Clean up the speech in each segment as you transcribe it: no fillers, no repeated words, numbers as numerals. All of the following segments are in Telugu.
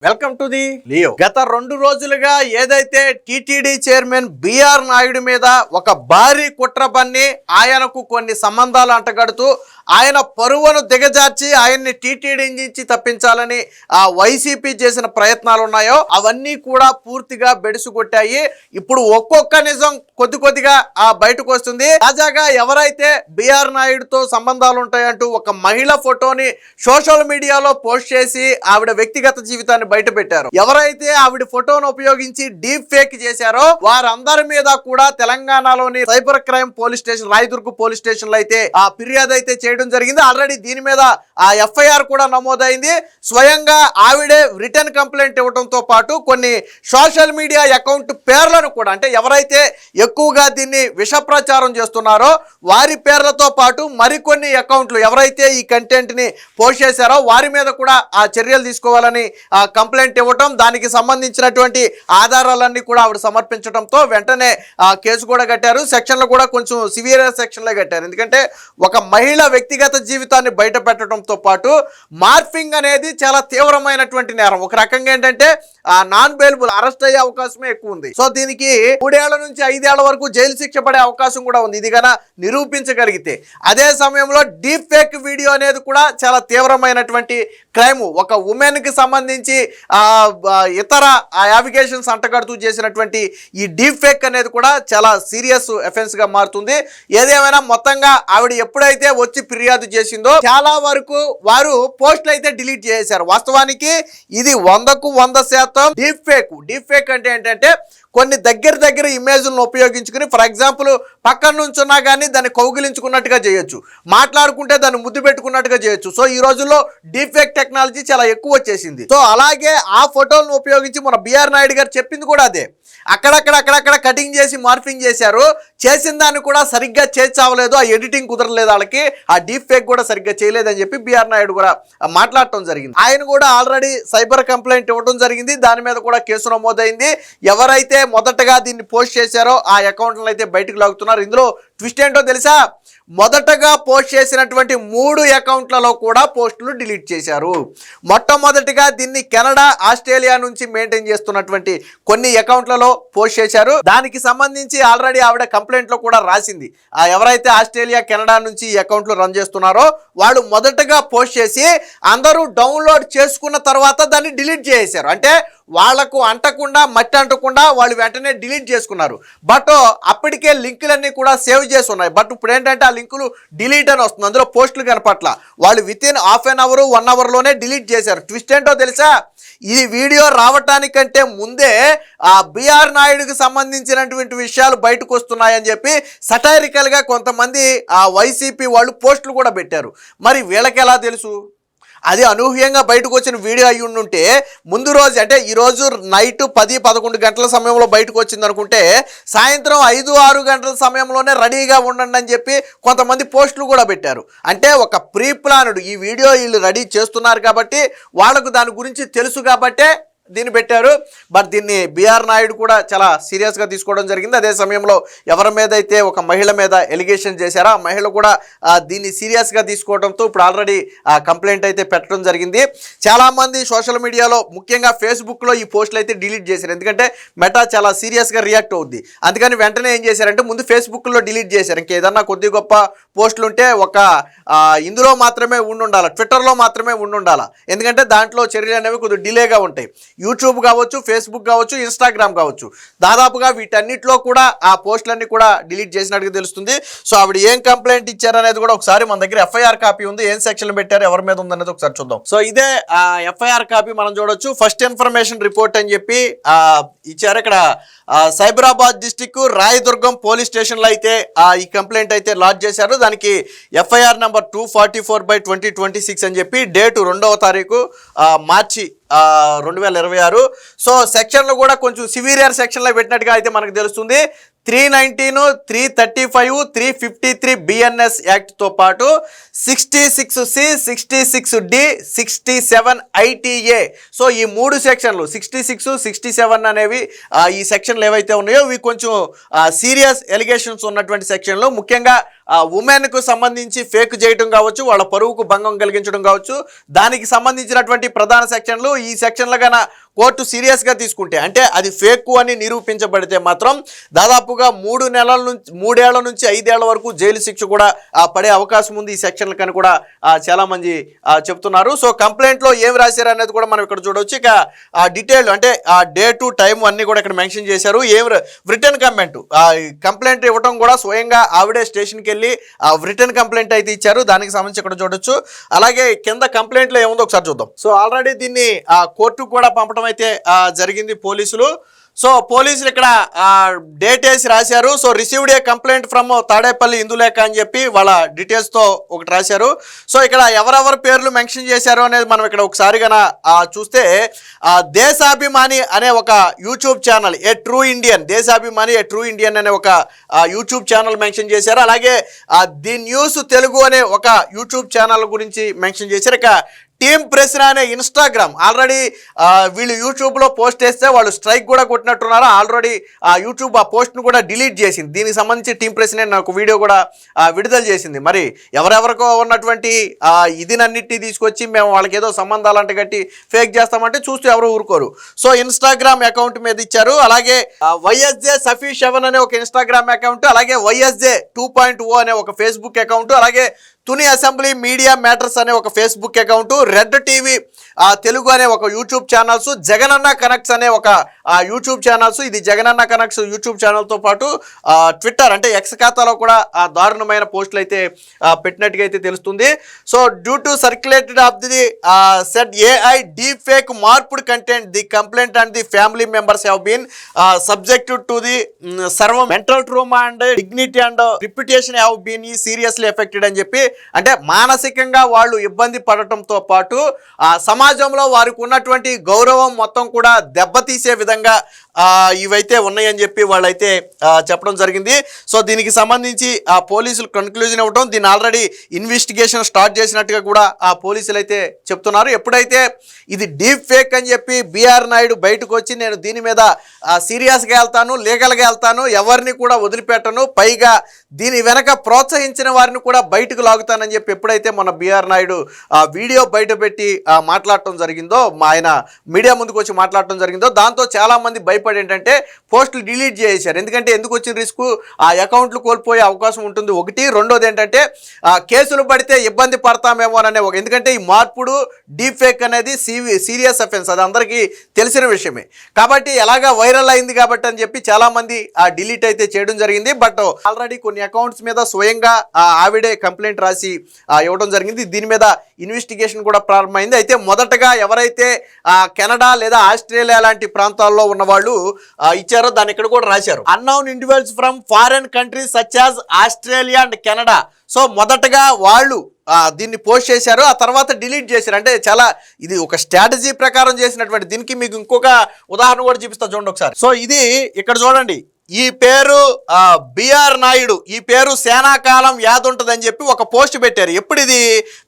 Welcome to the Leo. గత 2 రోజులుగా ఏదైతే టీటీడీ చైర్మన్ బిఆర్ నాయుడు మీద ఒక భారీ కుట్ర పన్ని ఆయనకు కొన్ని సంబంధాలు అంటగడుతూ ఆయన పరువును దిగజార్చి ఆయన్ని టీటీడీ నుంచి తప్పించాలని ఆ వైసీపీ చేసిన ప్రయత్నాలు ఉన్నాయో అవన్నీ కూడా పూర్తిగా బెడుసుకొట్టాయి. ఇప్పుడు ఒక్కొక్క నిజం కొద్దిగా బయటకు వస్తుంది. తాజాగా ఎవరైతే బిఆర్ నాయుడుతో సంబంధాలు ఉంటాయంటూ ఒక మహిళ ఫోటోని సోషల్ మీడియాలో పోస్ట్ చేసి ఆవిడ వ్యక్తిగత జీవితాన్ని బయట పెట్టారు. ఎవరైతే ఆవిడ ఫోటోను ఉపయోగించి డీప్ ఫేక్ చేశారో వారందరి మీద కూడా తెలంగాణలోని cyber crime police station Rayadurg police station లో అయితే ఆ ఫిర్యాదు అయితే చేయడం జరిగింది. ఆల్రెడీ దీని మీద ఆ ఎఫ్ఐఆర్ కూడా నమోదైంది. స్వయంగా ఆవిడే రిటర్న్ కంప్లైంట్ ఇవ్వడంతో పాటు కొన్ని సోషల్ మీడియా అకౌంట్ పేర్లను కూడా, అంటే ఎవరైతే ఎక్కువగా దీన్ని విష ప్రచారం చేస్తున్నారో వారి పేర్లతో పాటు మరికొన్ని అకౌంట్లు ఎవరైతే ఈ కంటెంట్ ని పోస్ట్ చేశారో వారి మీద కూడా ఆ చర్యలు తీసుకోవాలని కంప్లైంట్ ఇవ్వటం, దానికి సంబంధించినటువంటి ఆధారాలన్నీ కూడా ఆవిడ సమర్పించడంతో వెంటనే కేసు కూడా కట్టారు. సెక్షన్లు కూడా కొంచెం సివియర్ సెక్షన్లే కట్టారు. ఎందుకంటే ఒక మహిళ వ్యక్తిగత జీవితాన్ని బయట పెట్టడంతో పాటు మార్ఫింగ్ అనేది చాలా తీవ్రమైనటువంటి నేరం. ఒక రకంగా ఏంటంటే నాన్ బెయిలబుల్, అరెస్ట్ అయ్యే అవకాశమే ఎక్కువ ఉంది. సో దీనికి 3 ఏళ్ల నుంచి 5 ఏళ్ల వరకు జైలు శిక్ష పడే అవకాశం కూడా ఉంది ఇది గన నిరూపించగలిగితే. అదే సమయంలో డీప్ ఫేక్ వీడియో అనేది కూడా చాలా తీవ్రమైనటువంటి క్రైమ్. ఒక ఉమెన్ కి సంబంధించి ఇతర అలిగేషన్స్ అంటగడుతూ చేసినటువంటి ఈ డీప్ ఫేక్ అనేది కూడా చాలా సీరియస్ అఫెన్స్ గా మారుతుంది. ఏదేమైనా మొత్తంగా ఆవిడ ఎప్పుడైతే వచ్చి ఫిర్యాదు చేసిందో చాలా వరకు వారు పోస్టులు అయితే డిలీట్ చేశారు. వాస్తవానికి ఇది 100కు 100% డీప్ ఫేక్. డీప్ ఫేక్ అంటే ఏంటంటే కొన్ని దగ్గర ఇమేజ్లను ఉపయోగించుకుని, ఫర్ ఎగ్జాంపుల్ పక్కన నుంచున్నా కానీ దాన్ని కౌగిలించుకున్నట్టుగా చేయొచ్చు, మాట్లాడుకుంటే దాన్ని ముద్దు పెట్టుకున్నట్టుగా చేయొచ్చు. సో ఈ రోజుల్లో డీప్ ఫేక్ టెక్నాలజీ చాలా ఎక్కువ వచ్చేసింది. సో అలాగే ఆ ఫోటోలను ఉపయోగించి మన బిఆర్ నాయుడు గారు చెప్పింది కూడా అదే. అక్కడక్కడ కటింగ్ చేసి మార్ఫింగ్ చేశారు. చేసిన దాన్ని కూడా సరిగ్గా చేర్చావలేదు, ఆ ఎడిటింగ్ కుదరలేదు వాళ్ళకి, ఆ డీప్ ఫేక్ కూడా సరిగ్గా చేయలేదని చెప్పి బిఆర్ నాయుడు కూడా మాట్లాడటం జరిగింది. ఆయన కూడా ఆల్రెడీ సైబర్ కంప్లైంట్ ఇవ్వడం జరిగింది. దాని మీద కూడా కేసు నమోదైంది. ఎవరైతే మొదటగా దీన్ని పోస్ట్ చేశారో ఆ అకౌంట్లను అయితే బయటకు లాగుతున్నారు. ఇందులో ట్విస్ట్ ఏంటో తెలుసా? మొదటగా పోస్ట్ చేసినటువంటి 3 అకౌంట్లలో కూడా పోస్టులు డిలీట్ చేశారు. మొట్టమొదటిగా దీన్ని కెనడా, ఆస్ట్రేలియా నుంచి మెయింటైన్ చేస్తున్నటువంటి కొన్ని అకౌంట్లలో పోస్ట్ చేశారు. దానికి సంబంధించి ఆల్రెడీ ఆవిడ కంప్లైంట్ లో కూడా రాసింది. ఎవరైతే ఆస్ట్రేలియా, కెనడా నుంచి ఈ అకౌంట్లు రన్ చేస్తున్నారో వాళ్ళు మొదటగా పోస్ట్ చేసి అందరూ డౌన్లోడ్ చేసుకున్న తర్వాత దాన్ని డిలీట్ చేశారు. అంటే వాళ్లకు అంటకుండా, మట్టి అంటకుండా వాళ్ళు వెంటనే డిలీట్ చేసుకున్నారు. బట్ అప్పటికే లింకులన్నీ కూడా సేవ్ చేసి ఉన్నాయి. బట్ ఇప్పుడు ఏంటంటే ఆ లింకులు డిలీట్ అని వస్తుంది, అందులో పోస్టులు కనపట్ల. వాళ్ళు వితిన్ హాఫ్ అన్ అవర్ 1 అవర్లోనే డిలీట్ చేశారు. ట్విస్ట్ ఏంటో తెలుసా? ఈ వీడియో రావటానికంటే ముందే ఆ బిఆర్ నాయుడుకి సంబంధించినటువంటి విషయాలు బయటకు వస్తున్నాయని చెప్పి సటైరికల్ గా కొంతమంది ఆ వైసీపీ వాళ్ళు పోస్టులు కూడా పెట్టారు. మరి వీళ్ళకి ఎలా తెలుసు? అది అనూహ్యంగా బయటకు వచ్చిన వీడియో అయి ఉంటే ముందు రోజు, అంటే ఈరోజు నైట్ 10-11 గంటల సమయంలో బయటకు వచ్చింది అనుకుంటే సాయంత్రం 5-6 గంటల సమయంలోనే రెడీగా ఉండండి అని చెప్పి కొంతమంది పోస్టులు కూడా పెట్టారు. అంటే ఒక ప్రీ ప్లాన్డ్ ఈ వీడియో వీళ్ళు రెడీ చేస్తున్నారు కాబట్టి వాళ్ళకు దాని గురించి తెలుసు కాబట్టే దీన్ని పెట్టారు. బట్ దీన్ని బిఆర్ నాయుడు కూడా చాలా సీరియస్గా తీసుకోవడం జరిగింది. అదే సమయంలో ఎవరి మీద అయితే ఒక మహిళ మీద ఎలిగేషన్ చేశారో ఆ మహిళ కూడా దీన్ని సీరియస్గా తీసుకోవడంతో ఇప్పుడు ఆల్రెడీ కంప్లైంట్ అయితే పెట్టడం జరిగింది. చాలామంది సోషల్ మీడియాలో, ముఖ్యంగా ఫేస్బుక్లో ఈ పోస్టులు అయితే డిలీట్ చేశారు. ఎందుకంటే మెటా చాలా సీరియస్గా రియాక్ట్ అవుద్ది. అందుకని వెంటనే ఏం చేశారంటే ముందు ఫేస్బుక్లో డిలీట్ చేశారు. ఇంకేదన్నా కొద్ది గొప్ప పోస్టులు ఉంటే ఒక ఇందులో మాత్రమే ఉండాలి, ట్విట్టర్లో మాత్రమే ఉండాలి. ఎందుకంటే దాంట్లో చర్యలు అనేవి కొద్దిగా డిలేగా ఉంటాయి. యూట్యూబ్ కావచ్చు, ఫేస్బుక్ కావచ్చు, ఇన్స్టాగ్రామ్ కావచ్చు, దాదాపుగా వీటన్నిటిలో కూడా ఆ పోస్టులన్నీ కూడా డిలీట్ చేసినట్టుగా తెలుస్తుంది. సో ఆవిడ ఏం కంప్లైంట్ ఇచ్చారనేది కూడా ఒకసారి మన దగ్గర ఎఫ్ఐఆర్ కాపీ ఉంది. ఏం సెక్షన్ పెట్టారు, ఎవరి మీద ఉందనేది ఒకసారి చూద్దాం. సో ఇదే ఎఫ్ఐఆర్ కాపీ మనం చూడొచ్చు. ఫస్ట్ ఇన్ఫర్మేషన్ రిపోర్ట్ అని చెప్పి ఇచ్చారు. ఇక్కడ సైబరాబాద్ డిస్టిక్ రాయదుర్గం పోలీస్ స్టేషన్లో అయితే ఈ కంప్లైంట్ అయితే లాడ్జ్ చేశారు. దానికి ఎఫ్ఐఆర్ నెంబర్ 244/2026 అని చెప్పి డేటు 2వ తారీఖు మార్చి 2026. సో సెక్షన్లు కూడా కొంచెం సివియర్ సెక్షన్లో పెట్టినట్టుగా అయితే మనకు తెలుస్తుంది. 319, 335, 353 BNS యాక్ట్తో పాటు 66C, 66D, 67 ITA. సో ఈ 3 సెక్షన్లు 66, 67 అనేవి ఈ సెక్షన్లు ఏవైతే ఉన్నాయో ఇవి కొంచెం సీరియస్ ఎలిగేషన్స్ ఉన్నటువంటి సెక్షన్లు. ముఖ్యంగా ఉమెన్కు సంబంధించి ఫేక్ చేయడం కావచ్చు, వాళ్ళ పరువుకు భంగం కలిగించడం కావచ్చు, దానికి సంబంధించినటువంటి ప్రధాన సెక్షన్లు. ఈ సెక్షన్లు కన్నా కోర్టు సీరియస్గా తీసుకుంటే, అంటే అది ఫేక్ అని నిరూపించబడితే మాత్రం దాదాపుగా 3 ఏళ్ల నుంచి 5 ఏళ్ల వరకు జైలు శిక్ష కూడా పడే అవకాశం ఉంది ఈ సెక్షన్ల కని కూడా చాలామంది చెప్తున్నారు. సో కంప్లైంట్లో ఏం రాశారు అనేది కూడా మనం ఇక్కడ చూడవచ్చు. ఇక డీటెయిల్ అంటే డేటు టైం అన్నీ కూడా ఇక్కడ మెన్షన్ చేశారు. రిటర్న్ కంప్లైంట్ ఇవ్వడం కూడా స్వయంగా ఆవిడే స్టేషన్కి వెళ్ళి రిటర్న్ కంప్లైంట్ అయితే ఇచ్చారు. దానికి సంబంధించి ఇక్కడ చూడొచ్చు. అలాగే కింద కంప్లైంట్లో ఏముందో ఒకసారి చూద్దాం. సో ఆల్రెడీ దీన్ని కోర్టుకు కూడా పంపడం అయితే జరిగింది పోలీసులు. సో పోలీసులు ఇక్కడ డేట్ వేసి రాశారు. So received a complaint from Tadepalli Indulekha అని చెప్పి వాళ్ళ డీటెయిల్స్తో ఒకటి రాశారు. సో ఇక్కడ ఎవరెవరి పేర్లు మెన్షన్ చేశారు అనేది మనం ఇక్కడ ఒకసారి కన్నా చూస్తే దేశాభిమాని అనే ఒక YouTube channel, a true Indian, Deshabhimani a true Indian అనే ఒక యూట్యూబ్ ఛానల్ మెన్షన్ చేశారు. అలాగే ది న్యూస్ తెలుగు అనే ఒక యూట్యూబ్ ఛానల్ గురించి మెన్షన్ చేశారు. ఇక టీమ్ ప్రశ్న అనే ఇన్స్టాగ్రామ్, ఆల్రెడీ వీళ్ళు యూట్యూబ్లో పోస్ట్ చేస్తే వాళ్ళు స్ట్రైక్ కూడా కొట్టినట్టున్నారు. ఆల్రెడీ యూట్యూబ్ ఆ పోస్ట్ను కూడా డిలీట్ చేసింది. దీనికి సంబంధించి టీమ్ ప్రశ్న నాకు వీడియో కూడా విడుదల చేసింది. మరి ఎవరెవరికో ఉన్నటువంటి ఇదినన్నిటినీ తీసుకొచ్చి మేము వాళ్ళకి ఏదో సంబంధాలు అంటే గట్టి ఫేక్ చేస్తామంటే చూస్తూ ఎవరు ఊరుకోరు. సో ఇన్స్టాగ్రామ్ అకౌంట్ మీద ఇచ్చారు. అలాగే వైఎస్జే సఫీ షవన్ అనే ఒక ఇన్స్టాగ్రామ్ అకౌంట్, అలాగే వైఎస్జే 2.0 అనే ఒక ఫేస్బుక్ అకౌంట్, అలాగే తుని అసెంబ్లీ మీడియా మ్యాటర్స్ అనే ఒక Facebook account, red TV Telugu అనే ఒక యూట్యూబ్ ఛానల్స్, జగనన్న కనెక్ట్స్ అనే ఒక యూట్యూబ్ ఛానల్స్. ఇది జగనన్న కనెక్ట్స్ యూట్యూబ్ ఛానల్తో పాటు ట్విట్టర్ అంటే ఎక్స్ ఖాతాలో కూడా దారుణమైన పోస్టులు అయితే పెట్టినట్టుగా అయితే తెలుస్తుంది. So due to circulated of the said AI deep fake morphed content, the complaint and the family members have been subjected to the severe mental trauma and dignity and reputation have been seriously affected అని చెప్పి, అంటే మానసికంగా వాళ్ళు ఇబ్బంది పడటంతో పాటు సమాజంలో వారికి ఉన్నటువంటి గౌరవం మొత్తం కూడా దెబ్బతీసే విధంగా ఇవైతే ఉన్నాయని చెప్పి వాళ్ళైతే చెప్పడం జరిగింది. సో దీనికి సంబంధించి పోలీసులు కన్క్లూజన్ ఇవ్వడం, దీన్ని ఆల్రెడీ ఇన్వెస్టిగేషన్ స్టార్ట్ చేసినట్టుగా కూడా పోలీసులు అయితే చెప్తున్నారు. ఎప్పుడైతే ఇది డీప్ ఫేక్ అని చెప్పి బిఆర్ నాయుడు బయటకు వచ్చి నేను దీని మీద సీరియస్గా వెళ్తాను, లీగల్గా వెళ్తాను, ఎవరిని కూడా వదిలిపెట్టను, పైగా దీని వెనక ప్రోత్సహించిన వారిని కూడా బయటకు లాగుతానని చెప్పి ఎప్పుడైతే మన బిఆర్ నాయుడు వీడియో బయట పెట్టి మాట్లాడటం జరిగిందో, ఆయన మీడియా ముందుకు వచ్చి మాట్లాడటం జరిగిందో, దాంతో చాలామంది భయపడి ఏంటంటే పోస్టులు డిలీట్ చేశారు. ఎందుకు వచ్చిన రిస్క్, ఆ అకౌంట్లు కోల్పోయే అవకాశం ఉంటుంది ఒకటి. రెండోది ఏంటంటే కేసులు పడితే ఇబ్బంది పడతామేమోననే ఒక, ఎందుకంటే ఈ మార్పుడు డీప్ ఫేక్ అనేది సీరియస్ అఫెన్స్, అది అందరికీ తెలిసిన విషయమే. కాబట్టి ఎలాగా వైరల్ అయింది కాబట్టి అని చెప్పి చాలామంది డిలీట్ అయితే చేయడం జరిగింది. బట్ ఆల్రెడీ కొన్ని అకౌంట్స్ మీద స్వయంగా ఆవిడే కంప్లైంట్ రాసి ఇవ్వడం జరిగింది. దీని మీద ఇన్వెస్టిగేషన్ కూడా ప్రారంభమైంది. అయితే మొదటగా ఎవరైతే కెనడా లేదా ఆస్ట్రేలియా లాంటి ప్రాంతాల్లో ఉన్నవాళ్ళు ఇచ్చారో దాన్ని ఇక్కడ కూడా రాశారు, unknown individuals from foreign countries such as Australia and Canada. So మొదటగా వాళ్ళు దీన్ని పోస్ట్ చేశారు, ఆ తర్వాత డిలీట్ చేశారు. అంటే చాలా ఇది ఒక స్ట్రాటజీ ప్రకారం చేసినటువంటి. దీనికి మీకు ఇంకొక ఉదాహరణ కూడా చూపిస్తా చూడండి ఒకసారి. సో ఇది ఇక్కడ చూడండి, ఈ పేరు బిఆర్ నాయుడు, ఈ పేరు సేనాకాలం యాద్ ఉంటుందని చెప్పి ఒక పోస్ట్ పెట్టారు. ఎప్పుడు ఇది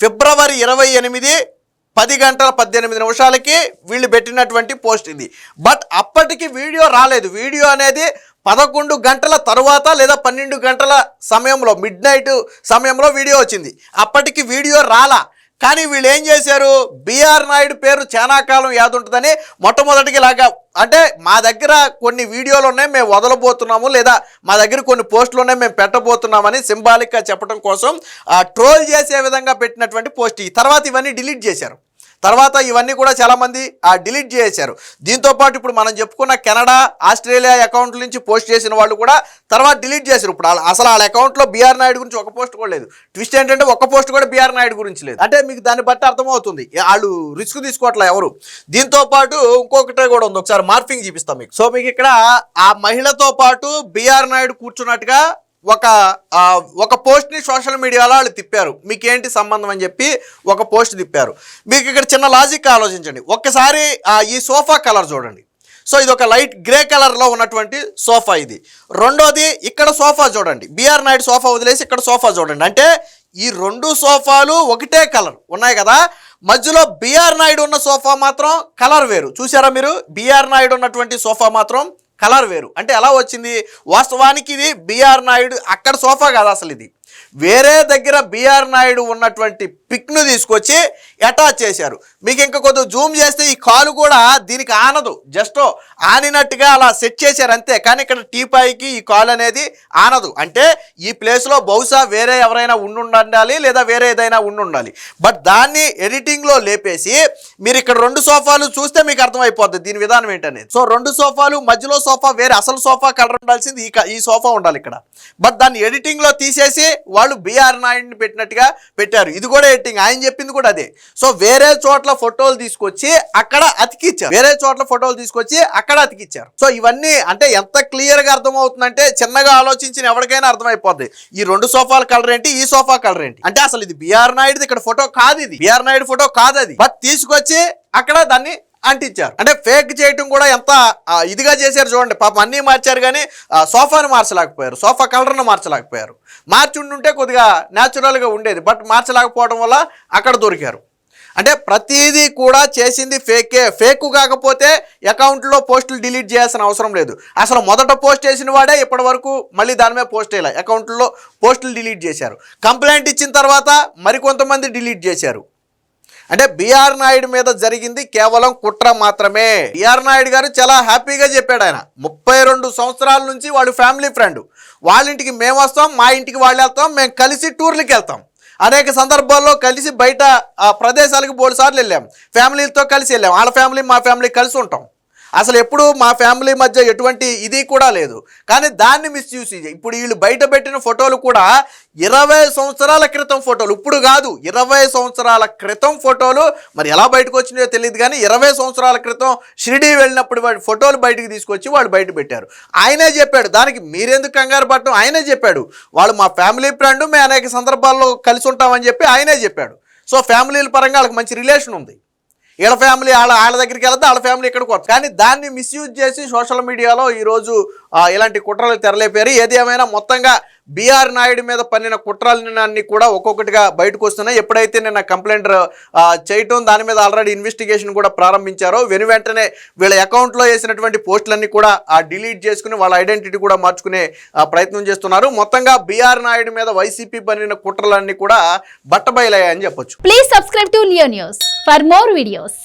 ఫిబ్రవరి 28, 10:18 వీళ్ళు పెట్టినటువంటి పోస్ట్ ఇది. బట్ అప్పటికి వీడియో రాలేదు. వీడియో అనేది 11 గంటల తర్వాత లేదా 12 గంటల సమయంలో, మిడ్ నైట్ సమయంలో వీడియో వచ్చింది. అప్పటికి వీడియో రాలా. కానీ వీళ్ళు ఏం చేశారు, బిఆర్ నాయుడు పేరు చాలా కాలం యాద్ ఉంటుందని మొట్టమొదటికి లాగా, అంటే మా దగ్గర కొన్ని వీడియోలు ఉన్నాయి, మేము వదలబోతున్నాము, లేదా మా దగ్గర కొన్ని పోస్టులు ఉన్నాయి, మేము పెట్టబోతున్నామని సింబాలిక్గా చెప్పడం కోసం ట్రోల్ చేసే విధంగా పెట్టినటువంటి పోస్ట్. ఈ తర్వాత ఇవన్నీ డిలీట్ చేశారు. తర్వాత ఇవన్నీ కూడా చాలామంది డిలీట్ చేశారు. దీంతోపాటు ఇప్పుడు మనం చెప్పుకున్న కెనడా, ఆస్ట్రేలియా అకౌంట్ల నుంచి పోస్ట్ చేసిన వాళ్ళు కూడా తర్వాత డిలీట్ చేశారు. ఇప్పుడు అసలు వాళ్ళ అకౌంట్లో బిఆర్ నాయుడు గురించి ఒక పోస్ట్ కూడా లేదు. ట్విస్ట్ ఏంటంటే ఒక్క పోస్ట్ కూడా బిఆర్ నాయుడు గురించి లేదు. అంటే మీకు దాన్ని బట్టి అర్థమవుతుంది వాళ్ళు రిస్క్ తీసుకోవట్లే ఎవరు. దీంతోపాటు ఇంకొకటే కూడా ఉంది, ఒకసారి మార్ఫింగ్ చూపిస్తాం మీకు. సో మీకు ఇక్కడ ఆ మహిళతో పాటు బిఆర్ నాయుడు కూర్చున్నట్టుగా ఒక పోస్ట్ని సోషల్ మీడియాలో వాళ్ళు తిప్పారు. మీకేంటి సంబంధం అని చెప్పి ఒక పోస్ట్ తిప్పారు. మీకు ఇక్కడ చిన్న లాజిక్ ఆలోచించండి. ఒక్కసారి ఈ సోఫా కలర్ చూడండి. సో ఇది ఒక లైట్ గ్రే కలర్లో ఉన్నటువంటి సోఫా ఇది. రెండోది ఇక్కడ సోఫా చూడండి, బిఆర్ నాయుడు సోఫా వదిలేసి ఇక్కడ సోఫా చూడండి. అంటే ఈ రెండు సోఫాలు ఒకటే కలర్ ఉన్నాయి కదా, మధ్యలో బిఆర్ నాయుడు ఉన్న సోఫా మాత్రం కలర్ వేరు. చూసారా మీరు, బిఆర్ నాయుడు ఉన్నటువంటి సోఫా మాత్రం కలర్ వేరు. అంటే ఎలా వచ్చింది, వాస్తవానికి ఇది బిఆర్ నాయుడు అక్కడ సోఫా కాదు, అసలు ఇది వేరే దగ్గర బిఆర్ నాయుడు ఉన్నటువంటి పిక్ను తీసుకొచ్చి అటాచ్ చేశారు. మీకు ఇంకా కొద్దిగా జూమ్ చేస్తే ఈ కాలు కూడా దీనికి ఆనదు, జస్ట్ ఆనినట్టుగా అలా సెట్ చేశారు అంతే. కానీ ఇక్కడ టీపాయికి ఈ కాలు అనేది ఆనదు. అంటే ఈ ప్లేస్లో బహుశా వేరే ఎవరైనా ఉండాలి లేదా వేరే ఏదైనా ఉండాలి. బట్ దాన్ని ఎడిటింగ్లో లేపేసి మీరు ఇక్కడ రెండు సోఫాలు చూస్తే మీకు అర్థమైపోద్ది దీని విధానం ఏంటనేది. సో రెండు సోఫాలు, మధ్యలో సోఫా వేరే, అసలు సోఫా కలర్ ఉండాల్సింది ఈ సోఫా ఉండాలి ఇక్కడ. బట్ దాన్ని ఎడిటింగ్లో తీసేసి వాళ్ళు బిఆర్ నాయుడిని పెట్టినట్టుగా పెట్టారు. ఇది కూడా ఎడిటింగ్, ఆయన చెప్పింది కూడా అదే. సో వేరే చోట్ల ఫోటోలు తీసుకొచ్చి అక్కడ అతికిచ్చారు, వేరే చోట్ల ఫోటోలు తీసుకొచ్చి అక్కడ అతికిచ్చారు. సో ఇవన్నీ అంటే ఎంత క్లియర్గా అర్థమవుతుందంటే చిన్నగా ఆలోచించిన ఎవరికైనా అర్థమైపోద్ది ఈ రెండు సోఫాల కలర్ ఏంటి, ఈ సోఫా కలర్ ఏంటి. అంటే అసలు ఇది బిఆర్ నాయుడు ఇక్కడ ఫోటో కాదు, ఇది బిఆర్ నాయుడు ఫోటో కాదు అది. బట్ తీసుకొచ్చి అక్కడ దాన్ని అంటించారు. అంటే ఫేక్ చేయటం కూడా ఎంత ఇదిగా చేశారు చూడండి. పాపం అన్నీ మార్చారు కానీ సోఫాను మార్చలేకపోయారు, సోఫా కలర్ను మార్చలేకపోయారు. మార్చి ఉంటే కొద్దిగా న్యాచురల్గా ఉండేది, బట్ మార్చలేకపోవడం వల్ల అక్కడ దొరికారు. అంటే ప్రతిదీ కూడా చేసింది ఫేకే. ఫేక్ కాకపోతే అకౌంట్లో పోస్టులు డిలీట్ చేయాల్సిన అవసరం లేదు. అసలు మొదట పోస్ట్ చేసిన వాడే ఇప్పటి వరకు మళ్ళీ దాని మీద పోస్ట్ చేయాలి, అకౌంట్లో పోస్టులు డిలీట్ చేశారు. కంప్లైంట్ ఇచ్చిన తర్వాత మరికొంతమంది డిలీట్ చేశారు. అంటే బిఆర్ నాయుడు మీద జరిగింది కేవలం కుట్ర మాత్రమే. బిఆర్ నాయుడు గారు చాలా హ్యాపీగా చెప్పాడు. ఆయన 32 సంవత్సరాల నుంచి వాళ్ళు ఫ్యామిలీ ఫ్రెండ్, వాళ్ళ ఇంటికి మేము వస్తాం, మా ఇంటికి వాళ్ళు వెళ్తాం, మేము కలిసి టూర్లకి వెళ్తాం. అనేక సందర్భాల్లో కలిసి బయట ప్రదేశాలకు 3 సార్లు వెళ్ళాం, ఫ్యామిలీలతో కలిసి వెళ్ళాం. వాళ్ళ ఫ్యామిలీ మా ఫ్యామిలీ కలిసి ఉంటాం. అసలు ఎప్పుడు మా ఫ్యామిలీ మధ్య ఎటువంటి ఇది కూడా లేదు. కానీ దాన్ని మిస్యూజ్ ఇప్పుడు వీళ్ళు బయట పెట్టిన ఫోటోలు కూడా 20 సంవత్సరాల క్రితం ఫోటోలు, ఇప్పుడు కాదు 20 సంవత్సరాల క్రితం ఫోటోలు. మరి ఎలా బయటకు వచ్చినాయో తెలియదు కానీ 20 సంవత్సరాల క్రితం షిరిడీ వెళ్ళినప్పుడు వాడి ఫోటోలు బయటకు తీసుకొచ్చి వాళ్ళు బయట పెట్టారు. ఆయనే చెప్పాడు, దానికి మీరెందుకు కంగారు పడటం, ఆయనే చెప్పాడు. వాళ్ళు మా ఫ్యామిలీ ఫ్రెండ్, మేము అనేక సందర్భాల్లో కలిసి ఉంటామని చెప్పి ఆయనే చెప్పాడు. సో ఫ్యామిలీల పరంగా వాళ్ళకి మంచి రిలేషన్ ఉంది. వీళ్ళ ఫ్యామిలీ వాళ్ళ దగ్గరికి వెళ్తే వాళ్ళ ఫ్యామిలీ ఇక్కడికి వస్తుంది. కానీ దాన్ని మిస్యూజ్ చేసి సోషల్ మీడియాలో ఈరోజు ఇలాంటి కుట్రలు తెరలేపారు. ఏది ఏమైనా మొత్తంగా బిఆర్ నాయుడు మీద పన్నిన కుట్రలన్నీ కూడా ఒక్కొక్కటిగా బయటకు వస్తున్నాయి. ఎప్పుడైతే నిన్న కంప్లైంట్ చేయటం, దాని మీద ఆల్రెడీ ఇన్వెస్టిగేషన్ కూడా ప్రారంభించారో వెంటనే వీళ్ళ అకౌంట్లో వేసినటువంటి పోస్టులన్నీ కూడా డిలీట్ చేసుకుని వాళ్ళ ఐడెంటిటీ కూడా మార్చుకునే ప్రయత్నం చేస్తున్నారు. మొత్తంగా బిఆర్ నాయుడు మీద వైసీపీ పన్నిన కుట్రలన్నీ కూడా బట్టబయలయ్యాయని చెప్పొచ్చు. Please subscribe to Leo news for more videos.